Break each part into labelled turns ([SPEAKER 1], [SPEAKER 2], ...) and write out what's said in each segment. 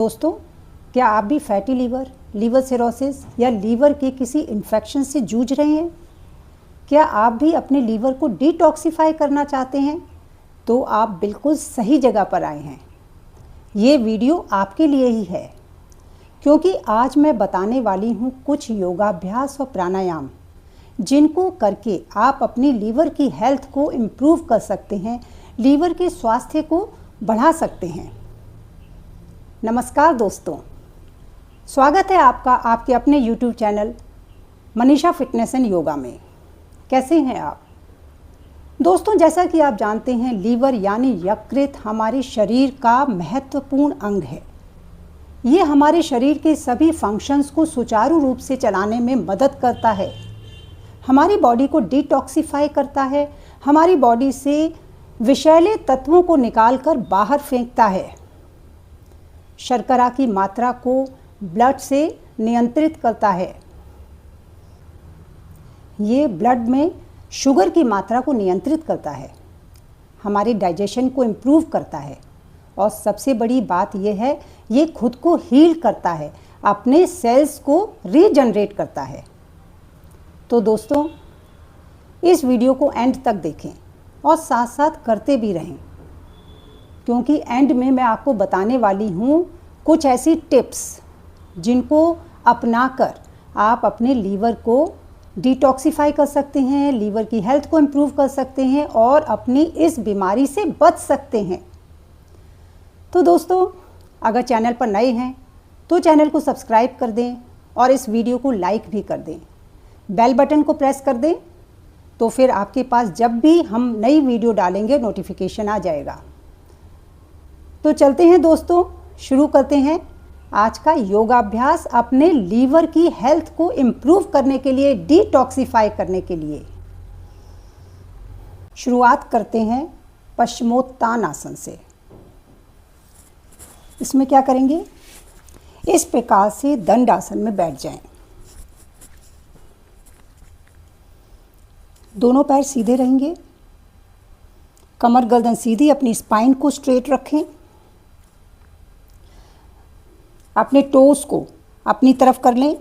[SPEAKER 1] दोस्तों, क्या आप भी फैटी लीवर सिरोसिस या लीवर के किसी इन्फेक्शन से जूझ रहे हैं? क्या आप भी अपने लीवर को डिटॉक्सिफाई करना चाहते हैं? तो आप बिल्कुल सही जगह पर आए हैं। ये वीडियो आपके लिए ही है, क्योंकि आज मैं बताने वाली हूँ कुछ योगाभ्यास और प्राणायाम जिनको करके आप अपनी लीवर की हेल्थ को इम्प्रूव कर सकते हैं, लीवर के स्वास्थ्य को बढ़ा सकते हैं। नमस्कार दोस्तों, स्वागत है आपका आपके अपने YouTube channel Manisha fitness and yoga में। कैसे हैं आप दोस्तों? जैसा कि आप जानते हैं, लीवर यानी यकृत हमारे शरीर का महत्वपूर्ण अंग है। ये हमारे शरीर के सभी फंक्शंस को सुचारू रूप से चलाने में मदद करता है, हमारी बॉडी को डिटॉक्सिफाई करता है, हमारी बॉडी से विषैले तत्वों को निकालकर बाहर फेंकता है, शर्करा की मात्रा को ब्लड से नियंत्रित करता है, ये ब्लड में शुगर की मात्रा को नियंत्रित करता है, हमारे डाइजेशन को इम्प्रूव करता है और सबसे बड़ी बात यह है, ये खुद को हील करता है, अपने सेल्स को रीजनरेट करता है। तो दोस्तों, इस वीडियो को एंड तक देखें और साथ साथ करते भी रहें, क्योंकि एंड में मैं आपको बताने वाली हूँ कुछ ऐसी टिप्स जिनको अपनाकर आप अपने लीवर को डिटॉक्सिफाई कर सकते हैं, लीवर की हेल्थ को इम्प्रूव कर सकते हैं और अपनी इस बीमारी से बच सकते हैं। तो दोस्तों, अगर चैनल पर नए हैं तो चैनल को सब्सक्राइब कर दें और इस वीडियो को लाइक भी कर दें, बेल बटन को प्रेस कर दें, तो फिर आपके पास जब भी हम नई वीडियो डालेंगे नोटिफिकेशन आ जाएगा। तो चलते हैं दोस्तों, शुरू करते हैं आज का योगाभ्यास अपने लीवर की हेल्थ को इम्प्रूव करने के लिए, डिटॉक्सिफाई करने के लिए। शुरुआत करते हैं पश्चिमोत्तान आसन से। इसमें क्या करेंगे, इस प्रकार से दंड आसन में बैठ जाएं। दोनों पैर सीधे रहेंगे, कमर गर्दन सीधी, अपनी स्पाइन को स्ट्रेट रखें, अपने टोस को अपनी तरफ कर लें।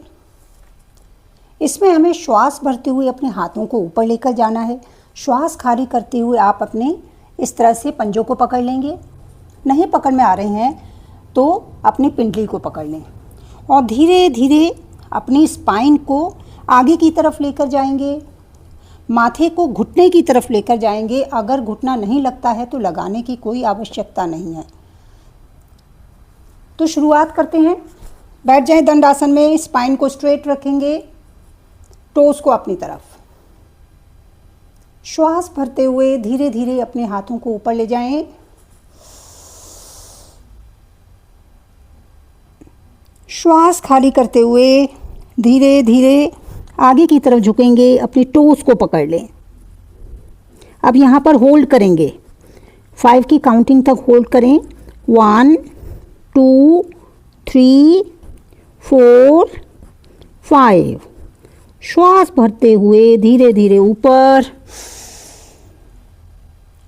[SPEAKER 1] इसमें हमें श्वास भरते हुए अपने हाथों को ऊपर लेकर जाना है। श्वास खाली करते हुए आप अपने इस तरह से पंजों को पकड़ लेंगे। नहीं पकड़ में आ रहे हैं तो अपनी पिंडली को पकड़ लें और धीरे धीरे अपनी स्पाइन को आगे की तरफ लेकर जाएंगे, माथे को घुटने की तरफ लेकर जाएंगे। अगर घुटना नहीं लगता है तो लगाने की कोई आवश्यकता नहीं है। तो शुरुआत करते हैं। बैठ जाएं दंड आसन में, स्पाइन को स्ट्रेट रखेंगे, टोस को अपनी तरफ। श्वास भरते हुए धीरे धीरे अपने हाथों को ऊपर ले जाएं। श्वास खाली करते हुए धीरे धीरे आगे की तरफ झुकेंगे, अपनी टोस को पकड़ लें। अब यहाँ पर होल्ड करेंगे, 5 की काउंटिंग तक होल्ड करें। 1 2 3 4 5। श्वास भरते हुए धीरे धीरे ऊपर,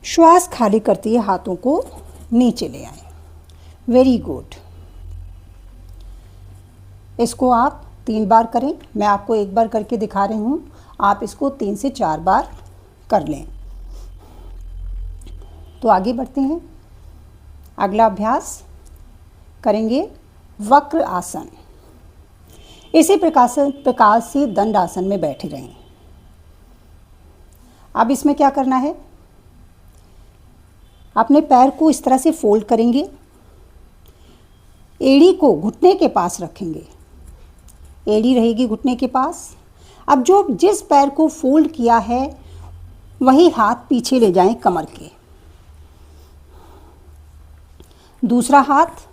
[SPEAKER 1] श्वास खाली करते हुए हाथों को नीचे ले आएं। Very good. इसको आप 3 बार करें। मैं आपको 1 बार करके दिखा रही हूँ, आप इसको 3 से 4 बार कर लें। तो आगे बढ़ते हैं। अगला अभ्यास करेंगे वक्र आसन। इसी प्रकार से दंड आसन में बैठे रहें। अब इसमें क्या करना है, अपने पैर को इस तरह से फोल्ड करेंगे, एड़ी को घुटने के पास रखेंगे, एड़ी रहेगी घुटने के पास। अब जो जिस पैर को फोल्ड किया है वही हाथ पीछे ले जाएं कमर के, दूसरा हाथ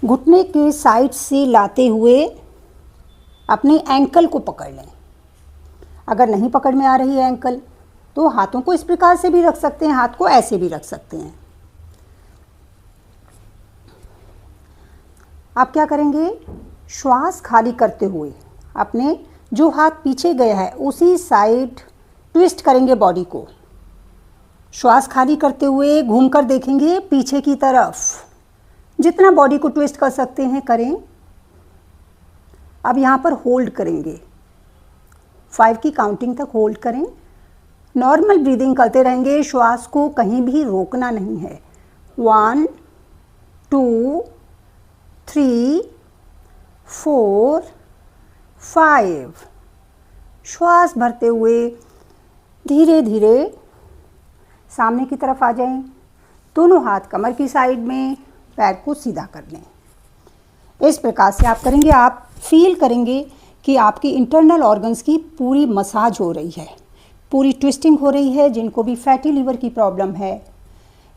[SPEAKER 1] घुटने के साइड से लाते हुए अपने एंकल को पकड़ लें। अगर नहीं पकड़ में आ रही है एंकल तो हाथों को इस प्रकार से भी रख सकते हैं, हाथ को ऐसे भी रख सकते हैं। आप क्या करेंगे, श्वास खाली करते हुए अपने जो हाथ पीछे गया है उसी साइड ट्विस्ट करेंगे बॉडी को। श्वास खाली करते हुए घूमकर देखेंगे पीछे की तरफ, जितना बॉडी को ट्विस्ट कर सकते हैं करें। अब यहाँ पर होल्ड करेंगे, 5 की काउंटिंग तक होल्ड करें। नॉर्मल ब्रीदिंग करते रहेंगे, श्वास को कहीं भी रोकना नहीं है। 1 2 3 4 5। श्वास भरते हुए धीरे धीरे सामने की तरफ आ जाएं। दोनों हाथ कमर की साइड में, पैर को सीधा कर लें। इस प्रकार से आप करेंगे, आप फील करेंगे कि आपकी इंटरनल ऑर्गन्स की पूरी मसाज हो रही है, पूरी ट्विस्टिंग हो रही है। जिनको भी फैटी लीवर की प्रॉब्लम है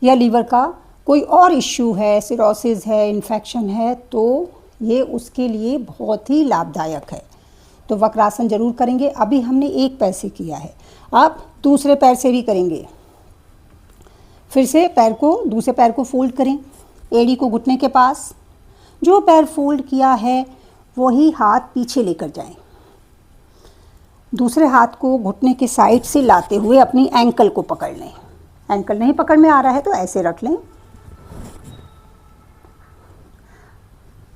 [SPEAKER 1] या लीवर का कोई और इश्यू है, सिरोसिस है, इन्फेक्शन है, तो ये उसके लिए बहुत ही लाभदायक है। तो वक्रासन जरूर करेंगे। अभी हमने एक पैर से किया है, अब दूसरे पैर से भी करेंगे। फिर से दूसरे पैर को फोल्ड करें, एड़ी को घुटने के पास। जो पैर फोल्ड किया है वही हाथ पीछे लेकर जाएं। दूसरे हाथ को घुटने के साइड से लाते हुए अपनी एंकल को पकड़ लें। एंकल नहीं पकड़ में आ रहा है तो ऐसे रख लें।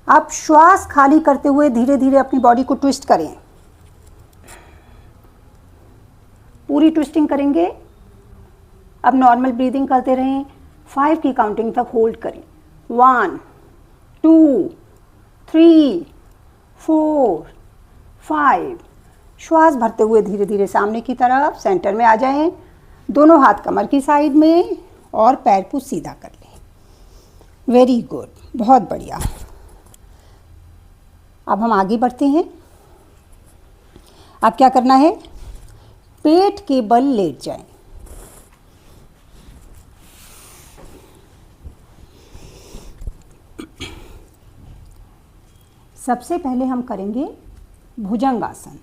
[SPEAKER 1] अब श्वास खाली करते हुए धीरे धीरे अपनी बॉडी को ट्विस्ट करें। पूरी ट्विस्टिंग करेंगे। अब नॉर्मल ब्रीदिंग करते रहें, 5 की काउंटिंग तक होल्ड करें। 1 2 3 4 5। श्वास भरते हुए धीरे धीरे सामने की तरफ सेंटर में आ जाएं। दोनों हाथ कमर की साइड में और पैर को सीधा कर लें। वेरी गुड, बहुत बढ़िया। अब हम आगे बढ़ते हैं। अब क्या करना है, पेट के बल लेट जाएं। सबसे पहले हम करेंगे भुजंगासन।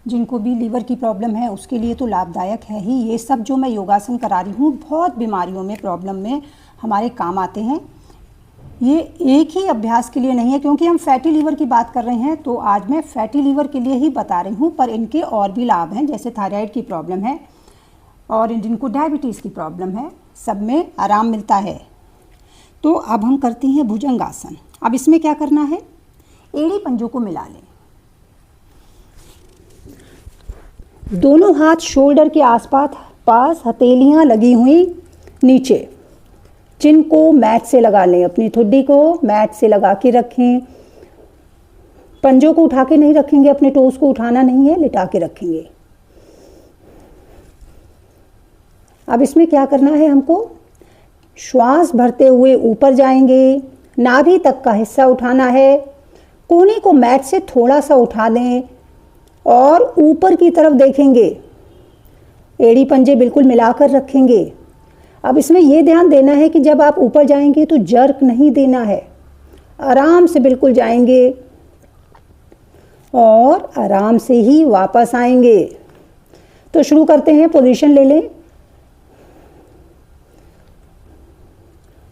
[SPEAKER 1] जिनको भी लीवर की प्रॉब्लम है उसके लिए तो लाभदायक है ही। ये सब जो मैं योगासन करा रही हूँ बहुत बीमारियों में, प्रॉब्लम में हमारे काम आते हैं। ये एक ही अभ्यास के लिए नहीं है, क्योंकि हम फैटी लीवर की बात कर रहे हैं तो आज मैं फैटी लीवर के लिए ही बता रही हूँ, पर इनके और भी लाभ हैं। जैसे थायराइड की प्रॉब्लम है और जिनको डायबिटीज़ की प्रॉब्लम है, सब में आराम मिलता है। तो अब हम करते हैं भुजंगासन। अब इसमें क्या करना है, एड़ी पंजों को मिला लें। दोनों हाथ शोल्डर के आसपास हथेलियां लगी हुई नीचे। चिन को मैट से लगा लें, अपनी ठुड्डी को मैट से लगा के रखें। पंजों को उठा के नहीं रखेंगे, अपने टोस को उठाना नहीं है, लिटा के रखेंगे। अब इसमें क्या करना है, हमको श्वास भरते हुए ऊपर जाएंगे, नाभि तक का हिस्सा उठाना है। कोहनी को मैट से थोड़ा सा उठा दें और ऊपर की तरफ देखेंगे। एड़ी पंजे बिल्कुल मिलाकर रखेंगे। अब इसमें यह ध्यान देना है कि जब आप ऊपर जाएंगे तो जर्क नहीं देना है, आराम से बिल्कुल जाएंगे और आराम से ही वापस आएंगे। तो शुरू करते हैं, पोजीशन ले लें।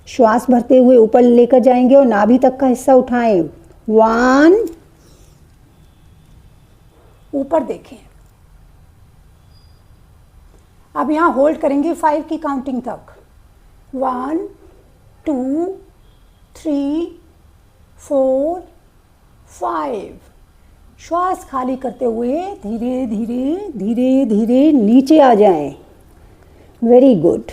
[SPEAKER 1] श्वास भरते हुए ऊपर लेकर जाएंगे और नाभि तक का हिस्सा उठाएं। 1, ऊपर देखें। अब यहां होल्ड करेंगे 5 की काउंटिंग तक। 1 2 3 4 5। श्वास खाली करते हुए धीरे धीरे धीरे धीरे नीचे आ जाएं। Very good.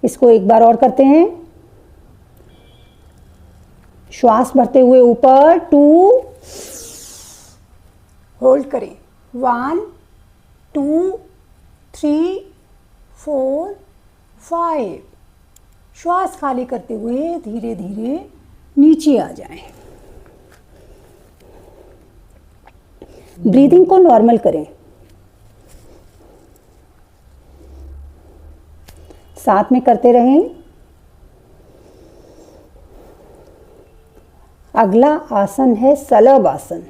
[SPEAKER 1] इसको एक बार और करते हैं। श्वास भरते हुए ऊपर, 2, होल्ड करें। 1 2 3 4 5। श्वास खाली करते हुए धीरे धीरे नीचे आ जाएं। ब्रीदिंग को नॉर्मल करें। साथ में करते रहें। अगला आसन है सलभ आसन।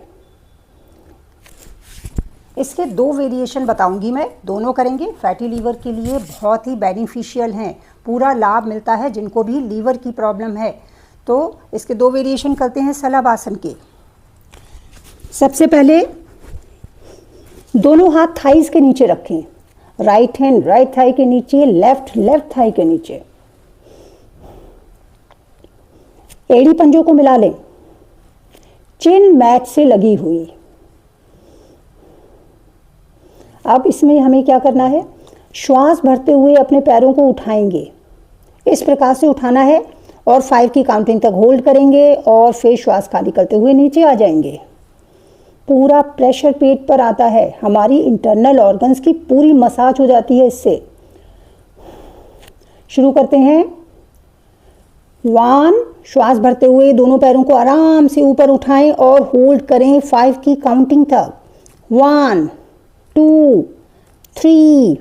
[SPEAKER 1] इसके 2 वेरिएशन बताऊंगी मैं, दोनों करेंगे। फैटी लीवर के लिए बहुत ही बेनिफिशियल हैं, पूरा लाभ मिलता है जिनको भी लीवर की प्रॉब्लम है। तो इसके 2 वेरिएशन करते हैं सलभ आसन के। सबसे पहले दोनों हाथ थाइज के नीचे रखें, राइट हैंड राइट थाई के नीचे, लेफ्ट लेफ्ट थाई के नीचे। एड़ी पंजों को मिला लें, चिन मैट से लगी हुई। अब इसमें हमें क्या करना है, श्वास भरते हुए अपने पैरों को उठाएंगे, इस प्रकार से उठाना है और 5 की काउंटिंग तक होल्ड करेंगे और फिर श्वास खाली करते हुए नीचे आ जाएंगे। पूरा प्रेशर पेट पर आता है, हमारी इंटरनल ऑर्गन्स की पूरी मसाज हो जाती है इससे। शुरू करते हैं। 1, श्वास भरते हुए दोनों पैरों को आराम से ऊपर उठाएं और होल्ड करें 5 की काउंटिंग तक। 1 2 3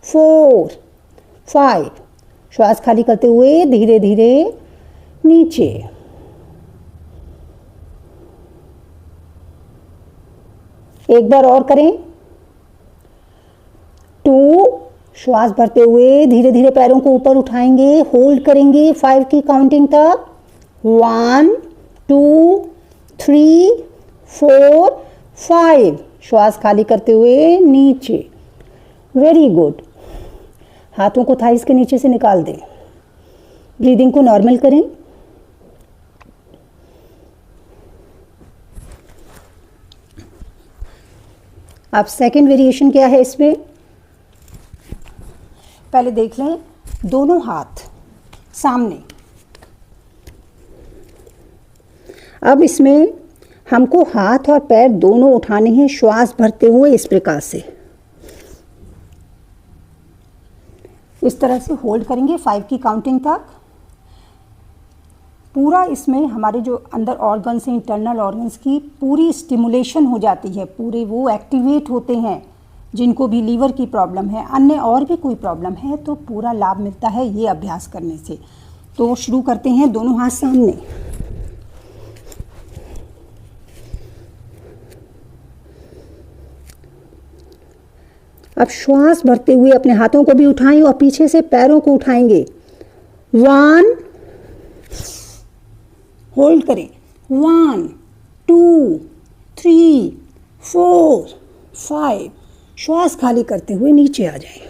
[SPEAKER 1] 4 5। श्वास खाली करते हुए धीरे धीरे नीचे। एक बार और करें। 2, श्वास भरते हुए धीरे धीरे पैरों को ऊपर उठाएंगे, होल्ड करेंगे 5 की काउंटिंग तक। 1 2 3 4 5। श्वास खाली करते हुए नीचे। Very good. हाथों को थाइस के नीचे से निकाल दें। ब्रीदिंग को नॉर्मल करें। अब सेकेंड वेरिएशन क्या है इसमें, पहले देख लें। दोनों हाथ सामने। अब इसमें हमको हाथ और पैर दोनों उठाने हैं श्वास भरते हुए, इस प्रकार से इस तरह से होल्ड करेंगे 5 की काउंटिंग तक। पूरा इसमें हमारे जो अंदर ऑर्गन्स हैं, इंटरनल ऑर्गन्स की पूरी स्टिमुलेशन हो जाती है, पूरे वो एक्टिवेट होते हैं। जिनको भी लीवर की प्रॉब्लम है, अन्य और भी कोई प्रॉब्लम है, तो पूरा लाभ मिलता है ये अभ्यास करने से। तो शुरू करते हैं। दोनों हाथ सामने। अब श्वास भरते हुए अपने हाथों को भी उठाएं और पीछे से पैरों को उठाएंगे। 1, होल्ड करें। 1 2 3 4 5। श्वास खाली करते हुए नीचे आ जाएं।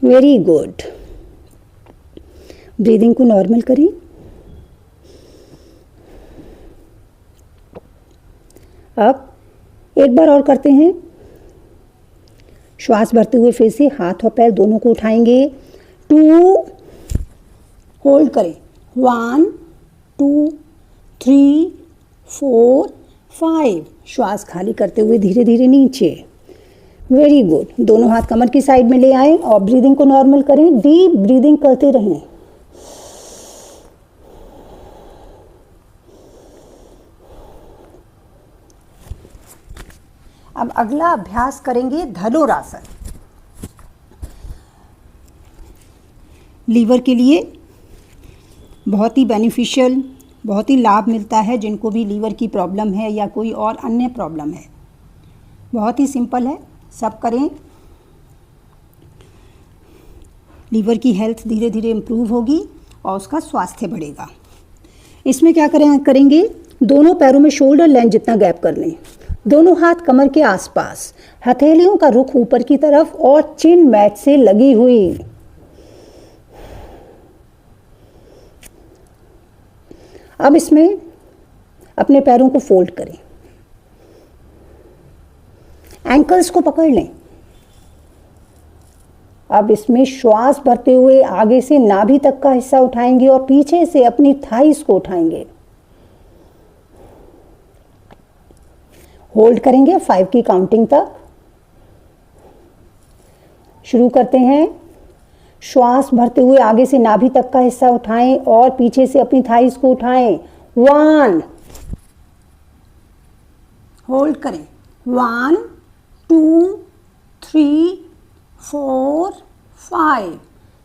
[SPEAKER 1] Very good. ब्रीदिंग को नॉर्मल करें। अब एक बार और करते हैं। श्वास भरते हुए फिर से हाथ और पैर दोनों को उठाएंगे। 2, होल्ड करें। 1 2 3 4 5। श्वास खाली करते हुए धीरे धीरे नीचे। Very good. दोनों हाथ कमर की साइड में ले आएं और ब्रीदिंग को नॉर्मल करें। डीप ब्रीदिंग करते रहें। अब अगला अभ्यास करेंगे धनुरासन। लीवर के लिए बहुत ही बेनिफिशियल, बहुत ही लाभ मिलता है जिनको भी लीवर की प्रॉब्लम है या कोई और अन्य प्रॉब्लम है। बहुत ही सिंपल है, सब करें। लीवर की हेल्थ धीरे धीरे इम्प्रूव होगी और उसका स्वास्थ्य बढ़ेगा। इसमें क्या करेंगे, दोनों पैरों में शोल्डर लेंथ जितना गैप कर लें। दोनों हाथ कमर के आसपास, हथेलियों का रुख ऊपर की तरफ और चिन मैट से लगी हुई। अब इसमें अपने पैरों को फोल्ड करें, एंकल्स को पकड़ लें। अब इसमें श्वास भरते हुए आगे से नाभि तक का हिस्सा उठाएंगे और पीछे से अपनी थाइस को उठाएंगे। होल्ड करेंगे 5 की काउंटिंग तक। शुरू करते हैं। श्वास भरते हुए आगे से नाभि तक का हिस्सा उठाएं और पीछे से अपनी थाइस को उठाएं। 1, होल्ड करें। 1 2 3 4 5।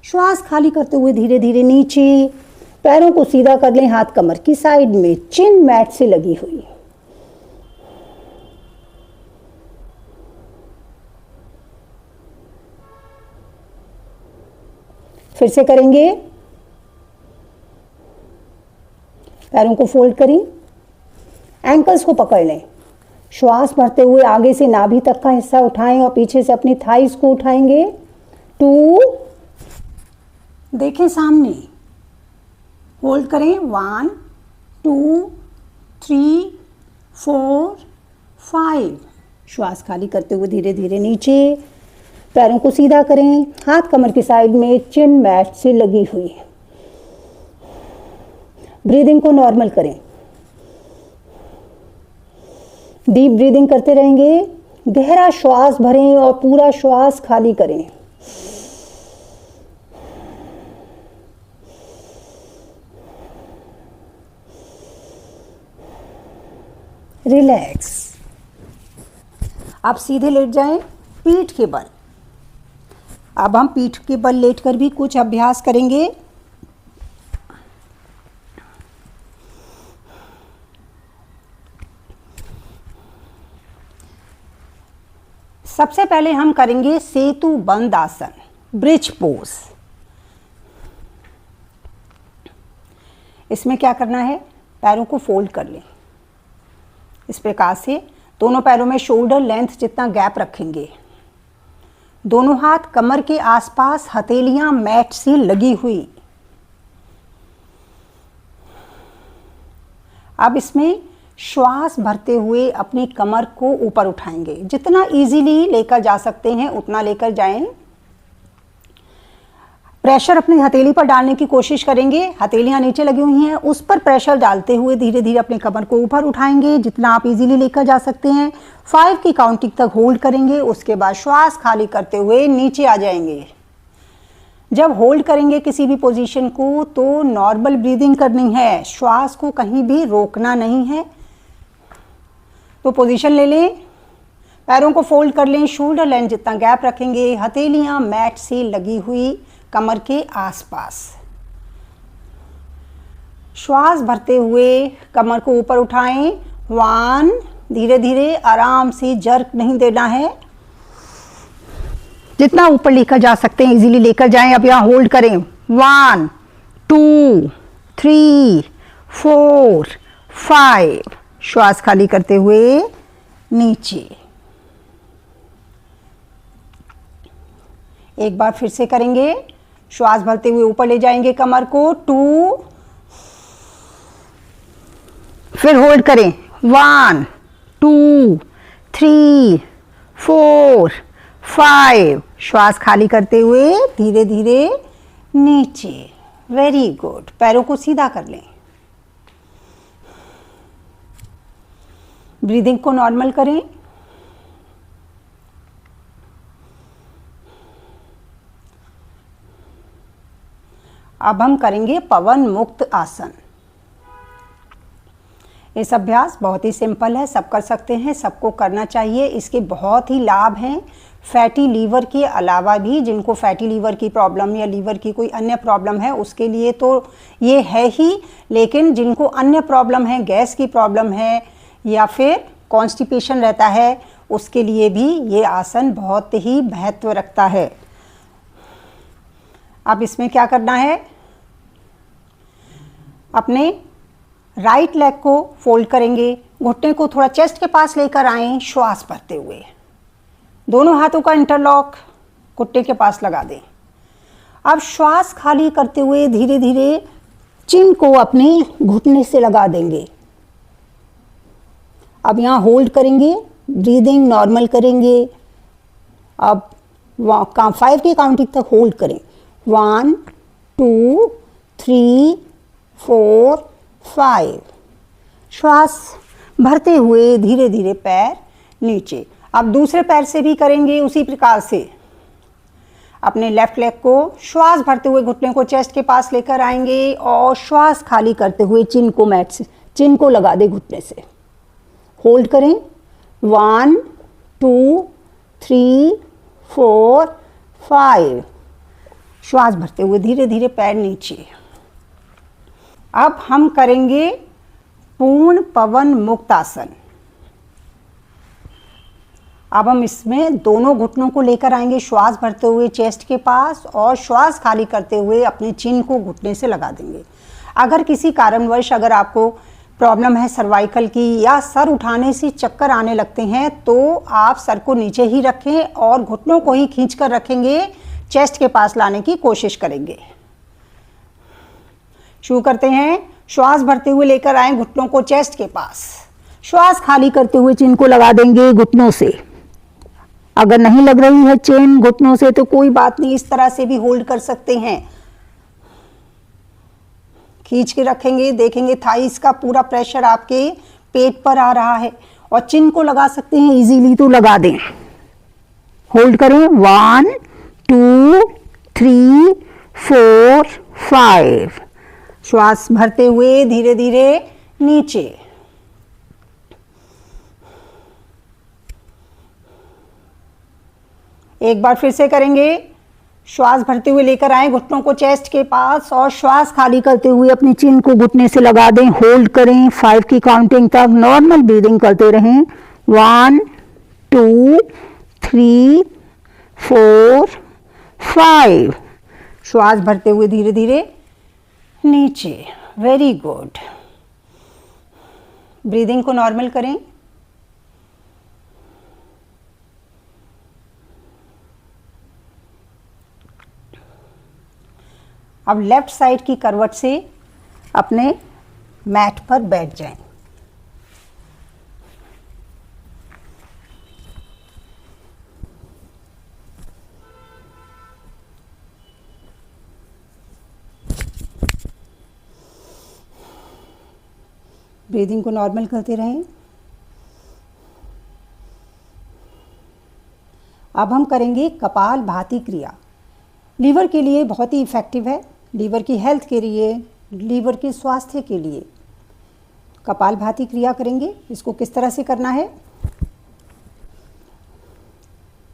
[SPEAKER 1] श्वास खाली करते हुए धीरे धीरे नीचे। पैरों को सीधा कर लें, हाथ कमर की साइड में, चिन मैट से लगी हुई। फिर से करेंगे। पैरों को फोल्ड करें, एंकल्स को पकड़ लें, श्वास भरते हुए आगे से नाभि तक का हिस्सा उठाएं और पीछे से अपनी थाइस को उठाएंगे। 2, देखें सामने, होल्ड करें। 1 2 3 4 5। श्वास खाली करते हुए धीरे धीरे नीचे, पैरों को सीधा करें, हाथ कमर की साइड में, चिन मैट से लगी हुई। ब्रीदिंग को नॉर्मल करें, डीप ब्रीदिंग करते रहेंगे। गहरा श्वास भरें और पूरा श्वास खाली करें। रिलैक्स। आप सीधे लेट जाएं पीठ के बल। अब हम पीठ के बल लेटकर भी कुछ अभ्यास करेंगे। सबसे पहले हम करेंगे सेतु बंद आसन, ब्रिज पोज। इसमें क्या करना है, पैरों को फोल्ड कर लें इस प्रकार से। दोनों पैरों में शोल्डर लेंथ जितना गैप रखेंगे। दोनों हाथ कमर के आसपास, हथेलियां मैट से लगी हुई। अब इसमें श्वास भरते हुए अपनी कमर को ऊपर उठाएंगे। जितना इजीली लेकर जा सकते हैं उतना लेकर जाएं। प्रेशर अपनी हथेली पर डालने की कोशिश करेंगे। हथेलियां नीचे लगी हुई हैं, उस पर प्रेशर डालते हुए धीरे धीरे अपनी कमर को ऊपर उठाएंगे जितना आप इजीली लेकर जा सकते हैं। 5 की काउंटिंग तक होल्ड करेंगे। उसके बाद श्वास खाली करते हुए नीचे आ जाएंगे। जब होल्ड करेंगे किसी भी पोजीशन को तो नॉर्मल ब्रीदिंग करनी है, श्वास को कहीं भी रोकना नहीं है। तो पोजीशन ले लें, पैरों को फोल्ड कर लें, शोल्डर लेंथ जितना गैप रखेंगे, हथेलियां मैट से लगी हुई कमर के आसपास। श्वास भरते हुए कमर को ऊपर उठाएं। 1, धीरे धीरे आराम से, जर्क नहीं देना है। जितना ऊपर लेकर जा सकते हैं इजीली लेकर जाएं। अब यहां होल्ड करें। 1 2 3 4 5। श्वास खाली करते हुए नीचे। एक बार फिर से करेंगे। श्वास भरते हुए ऊपर ले जाएंगे कमर को। 2, फिर होल्ड करें। 1 2 3 4 5। श्वास खाली करते हुए धीरे धीरे नीचे। Very good. पैरों को सीधा कर लें। ब्रीदिंग को नॉर्मल करें। अब हम करेंगे पवन मुक्त आसन। इस अभ्यास बहुत ही सिंपल है, सब कर सकते हैं, सबको करना चाहिए। इसके बहुत ही लाभ हैं। फैटी लीवर के अलावा भी, जिनको फैटी लीवर की प्रॉब्लम या लीवर की कोई अन्य प्रॉब्लम है उसके लिए तो ये है ही, लेकिन जिनको अन्य प्रॉब्लम है, गैस की प्रॉब्लम है या फिर कॉन्स्टिपेशन रहता है, उसके लिए भी ये आसन बहुत ही महत्व रखता है। अब इसमें क्या करना है, अपने राइट लेग को फोल्ड करेंगे, घुटने को थोड़ा चेस्ट के पास लेकर आएं, श्वास भरते हुए दोनों हाथों का इंटरलॉक घुटने के पास लगा दें। अब श्वास खाली करते हुए धीरे धीरे चिन को अपने घुटने से लगा देंगे। अब यहाँ होल्ड करेंगे, ब्रीदिंग नॉर्मल करेंगे। अब 5 की काउंटिंग तक होल्ड करें। 1 2 3 4 5। श्वास भरते हुए धीरे धीरे पैर नीचे। अब दूसरे पैर से भी करेंगे उसी प्रकार से। अपने लेफ्ट लेग को श्वास भरते हुए घुटने को चेस्ट के पास लेकर आएंगे और श्वास खाली करते हुए चिन को मैट से, चिन को लगा दे घुटने से। होल्ड करें। 1 2 3 4 5। श्वास भरते हुए धीरे धीरे पैर नीचे। अब हम करेंगे पूर्ण पवन मुक्त आसन। अब हम इसमें दोनों घुटनों को लेकर आएंगे श्वास भरते हुए चेस्ट के पास और श्वास खाली करते हुए अपने चिन को घुटने से लगा देंगे। अगर किसी कारणवश अगर आपको प्रॉब्लम है सर्वाइकल की या सर उठाने से चक्कर आने लगते हैं, तो आप सर को नीचे ही रखें और घुटनों को ही खींचकर रखेंगे, चेस्ट के पास लाने की कोशिश करेंगे। शुरू करते हैं। श्वास भरते हुए लेकर आए घुटनों को चेस्ट के पास। श्वास खाली करते हुए चिन को लगा देंगे घुटनों से। अगर नहीं लग रही है चेन घुटनों से तो कोई बात नहीं, इस तरह से भी होल्ड कर सकते हैं। खींच के रखेंगे, देखेंगे थाइस का पूरा प्रेशर आपके पेट पर आ रहा है। और चिन को लगा सकते हैं इजीली तो लगा दें। होल्ड करें 1 2 3 4 5। श्वास भरते हुए धीरे धीरे नीचे। एक बार फिर से करेंगे। श्वास भरते हुए लेकर आए घुटनों को चेस्ट के पास और श्वास खाली करते हुए अपनी चिन को घुटने से लगा दें। होल्ड करें 5 की काउंटिंग तक। नॉर्मल ब्रीदिंग करते रहें। 1 2 3 4 5। श्वास भरते हुए धीरे धीरे नीचे। Very good. ब्रीदिंग को नॉर्मल करें। अब लेफ्ट साइड की करवट से अपने मैट पर बैठ जाएं। ब्रीदिंग को नॉर्मल करते रहें। अब हम करेंगे कपाल भाती क्रिया। लीवर के लिए बहुत ही इफ़ेक्टिव है, लीवर की हेल्थ के लिए, लीवर के स्वास्थ्य के लिए। कपाल भाती क्रिया करेंगे। इसको किस तरह से करना है?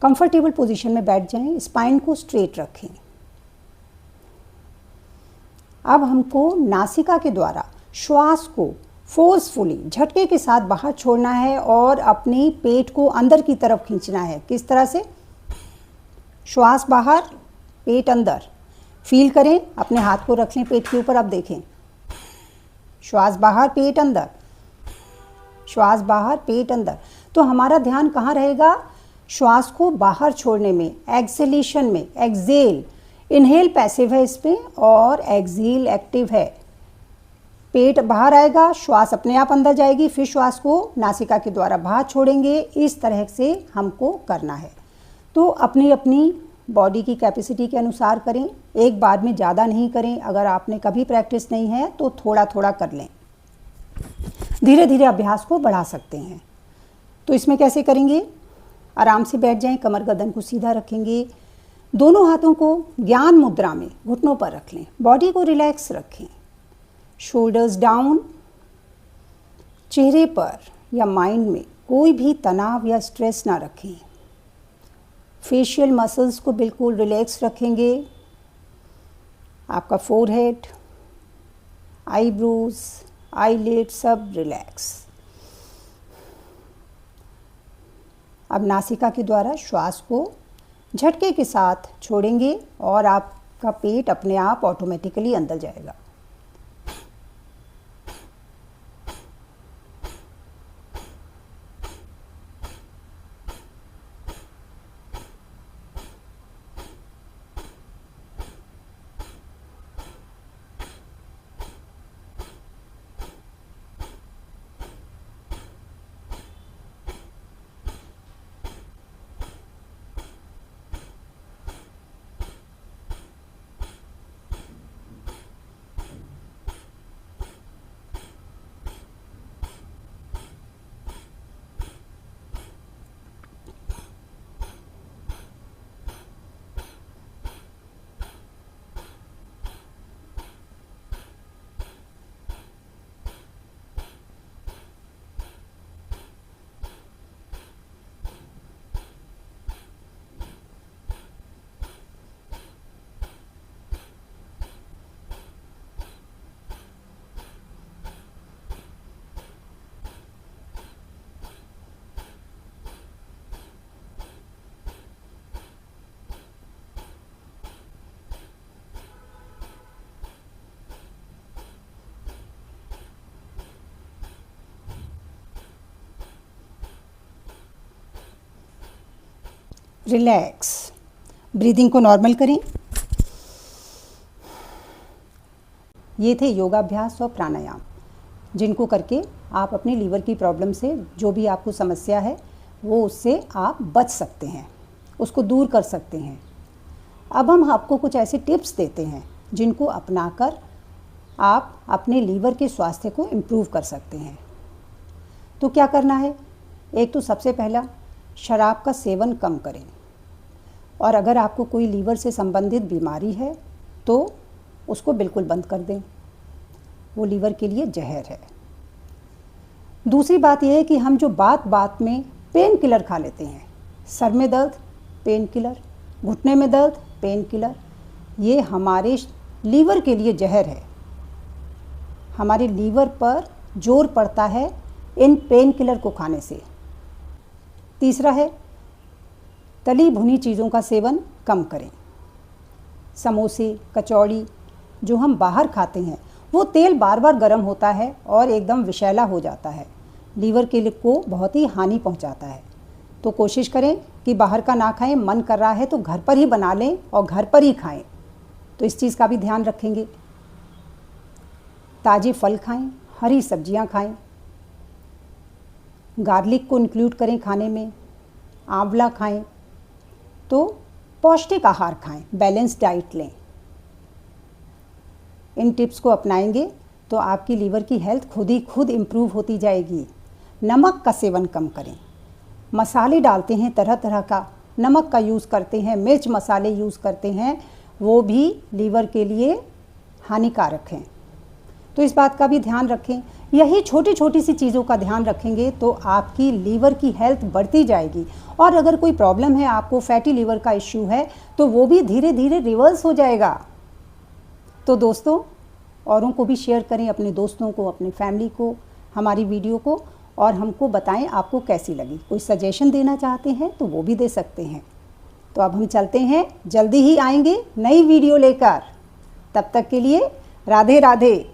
[SPEAKER 1] कंफर्टेबल पोजीशन में बैठ जाएं, स्पाइन को स्ट्रेट रखें। अब हमको नासिका के द्वारा श्वास को फोर्सफुली झटके के साथ बाहर छोड़ना है और अपनी पेट को अंदर की तरफ खींचना है। किस तरह से? श्वास बाहर, पेट अंदर। फील करें, अपने हाथ को रख लें पेट के ऊपर। अब देखें, श्वास बाहर, पेट अंदर, श्वास बाहर, पेट अंदर। तो हमारा ध्यान कहाँ रहेगा? श्वास को बाहर छोड़ने में, एक्सहेलेशन में। एक्सहेल, इनहेल पैसिव है इसमें और एक्सहेल एक्टिव है। पेट बाहर आएगा, श्वास अपने आप अंदर जाएगी, फिर श्वास को नासिका के द्वारा बाहर छोड़ेंगे। इस तरह से हमको करना है। तो अपनी अपनी बॉडी की कैपेसिटी के अनुसार करें, एक बार में ज़्यादा नहीं करें। अगर आपने कभी प्रैक्टिस नहीं है तो थोड़ा थोड़ा कर लें, धीरे धीरे अभ्यास को बढ़ा सकते हैं। तो इसमें कैसे करेंगे? आराम से बैठ जाएं, कमर गर्दन को सीधा रखेंगे, दोनों हाथों को ज्ञान मुद्रा में घुटनों पर रख लें, बॉडी को रिलैक्स रखें, शोल्डर्स डाउन। चेहरे पर या माइंड में कोई भी तनाव या स्ट्रेस ना रखें। फेशियल मसल्स को बिल्कुल रिलैक्स रखेंगे। आपका फोरहेड, आईब्रोज, आईलिड सब रिलैक्स। अब नासिका के द्वारा श्वास को झटके के साथ छोड़ेंगे और आपका पेट अपने आप ऑटोमेटिकली अंदर जाएगा। रिलैक्स। ब्रीदिंग को नॉर्मल करें। ये थे योगाभ्यास और प्राणायाम, जिनको करके आप अपने लीवर की प्रॉब्लम से, जो भी आपको समस्या है वो उससे आप बच सकते हैं, उसको दूर कर सकते हैं। अब हम आपको कुछ ऐसे टिप्स देते हैं जिनको अपनाकर आप अपने लीवर के स्वास्थ्य को इम्प्रूव कर सकते हैं। तो क्या करना है? एक तो सबसे पहला, शराब का सेवन कम करें, और अगर आपको कोई लीवर से संबंधित बीमारी है तो उसको बिल्कुल बंद कर दें, वो लीवर के लिए जहर है। दूसरी बात यह है कि हम जो बात बात में पेन किलर खा लेते हैं, सर में दर्द पेन किलर, घुटने में दर्द पेन किलर, ये हमारे लीवर के लिए जहर है। हमारे लीवर पर जोर पड़ता है इन पेन किलर को खाने से। तीसरा है, तली भुनी चीज़ों का सेवन कम करें। समोसे, कचौड़ी जो हम बाहर खाते हैं, वो तेल बार बार गर्म होता है और एकदम विषैला हो जाता है, लीवर के लिए को बहुत ही हानि पहुंचाता है। तो कोशिश करें कि बाहर का ना खाएं। मन कर रहा है तो घर पर ही बना लें और घर पर ही खाएं। तो इस चीज़ का भी ध्यान रखेंगे। ताज़े फल खाएं, हरी सब्जियां खाएं, गार्लिक को इंक्लूड करें खाने में, आंवला खाएं। तो पौष्टिक आहार खाएं, बैलेंस डाइट लें। इन टिप्स को अपनाएंगे तो आपकी लीवर की हेल्थ खुद इम्प्रूव होती जाएगी। नमक का सेवन कम करें। मसाले डालते हैं तरह तरह का, नमक का यूज़ करते हैं, मिर्च मसाले यूज़ करते हैं, वो भी लीवर के लिए हानिकारक हैं। तो इस बात का भी ध्यान रखें। यही छोटी छोटी सी चीज़ों का ध्यान रखेंगे तो आपकी लीवर की हेल्थ बढ़ती जाएगी। और अगर कोई प्रॉब्लम है, आपको फैटी लीवर का इश्यू है, तो वो भी धीरे धीरे रिवर्स हो जाएगा। तो दोस्तों, औरों को भी शेयर करें, अपने दोस्तों को, अपने फैमिली को, हमारी वीडियो को, और हमको बताएं आपको कैसी लगी। कोई सजेशन देना चाहते हैं तो वो भी दे सकते हैं। तो अब हम चलते हैं, जल्दी ही आएंगे नई वीडियो लेकर। तब तक के लिए राधे राधे।